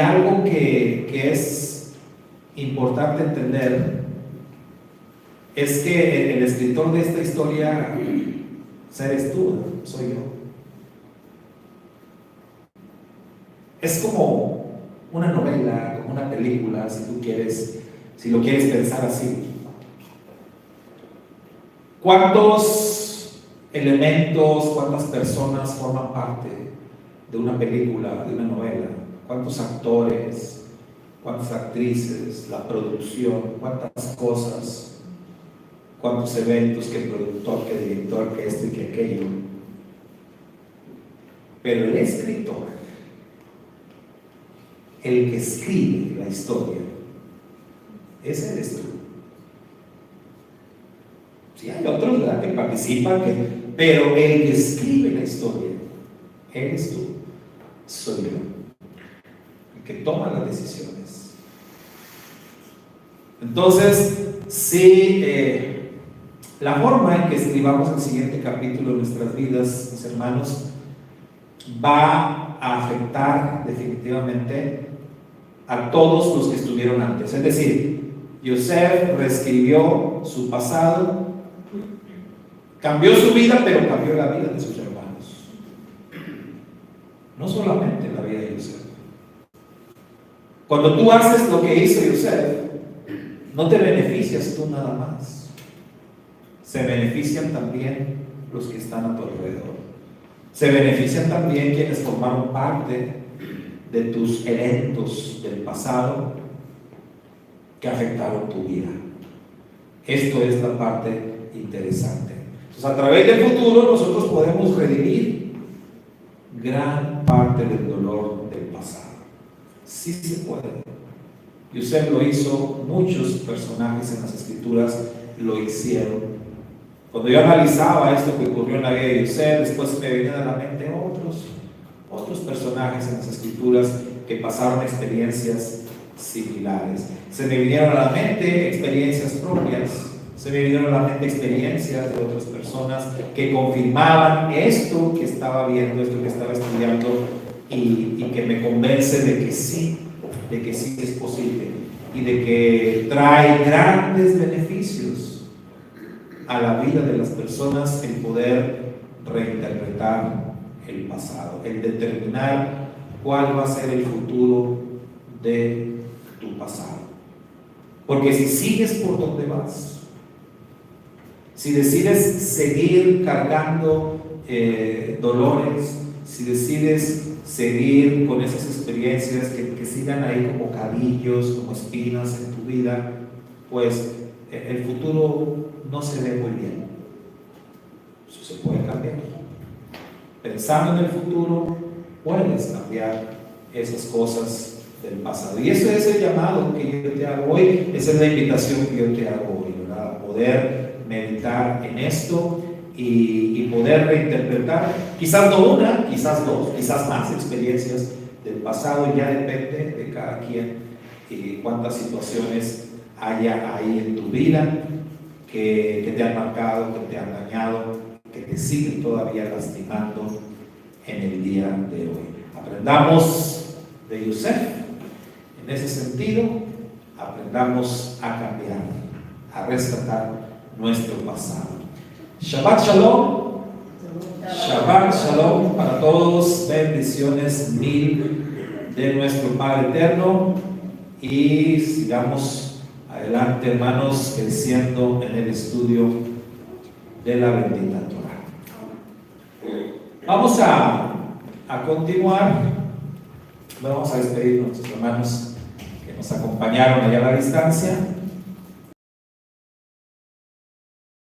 algo que es importante entender es que el escritor de esta historia eres tú, soy yo. Es como una novela, como una película, si tú quieres, si lo quieres pensar así. ¿Cuántos elementos, cuántas personas forman parte de una película, de una novela? ¿Cuántos actores, cuántas actrices, la producción, cuántas cosas? Cuántos eventos, que productor, que director, que esto y que aquello. Pero el escritor, el que escribe la historia, ese eres tú. Sí, hay otros, ¿verdad?, que participan, pero el que escribe la historia, eres tú, soy yo, el que toma las decisiones. Entonces, si la forma en que escribamos el siguiente capítulo de nuestras vidas, mis hermanos, va a afectar definitivamente a todos los que estuvieron antes. Es decir, Yosef reescribió su pasado, cambió su vida, pero cambió la vida de sus hermanos. No solamente la vida de Yosef. Cuando tú haces lo que hizo Yosef, no te beneficias tú nada más. Se benefician también los que están a tu alrededor. Se benefician también quienes formaron parte de tus eventos del pasado que afectaron tu vida. Esto es la parte interesante. Entonces, a través del futuro nosotros podemos redimir gran parte del dolor del pasado. Sí se puede. Yosef lo hizo, muchos personajes en las escrituras lo hicieron. Cuando yo analizaba esto que ocurrió en la vida de Yosef, después me venían a la mente otros personajes en las escrituras que pasaron experiencias similares. Se me vinieron a la mente experiencias propias, se me vinieron a la mente experiencias de otras personas que confirmaban esto que estaba viendo, esto que estaba estudiando, y que me convence de que sí es posible y de que trae grandes beneficios a la vida de las personas el poder reinterpretar el pasado, el determinar cuál va a ser el futuro de tu pasado. Porque si sigues por donde vas, si decides seguir cargando dolores, si decides seguir con esas experiencias que sigan ahí como cadillos, como espinas en tu vida, pues el futuro no se ve muy bien. Eso se puede cambiar. Pensando en el futuro, puedes cambiar esas cosas del pasado. Y ese es el llamado que yo te hago hoy, esa es la invitación que yo te hago hoy, ¿verdad? Poder meditar en esto y poder reinterpretar, quizás no una, quizás dos, quizás más experiencias del pasado. Ya depende de cada quien y cuántas situaciones haya ahí en tu vida que te han marcado, que te han dañado, que te siguen todavía lastimando en el día de hoy. Aprendamos de Yosef en ese sentido, aprendamos a cambiar, a rescatar nuestro pasado. Shabbat Shalom. Shabbat Shalom para todos. Bendiciones mil de nuestro Padre Eterno. Y sigamos adelante, hermanos, creciendo en el estudio de la bendita Torah. Vamos a continuar. Vamos a despedir a nuestros hermanos que nos acompañaron allá a la distancia.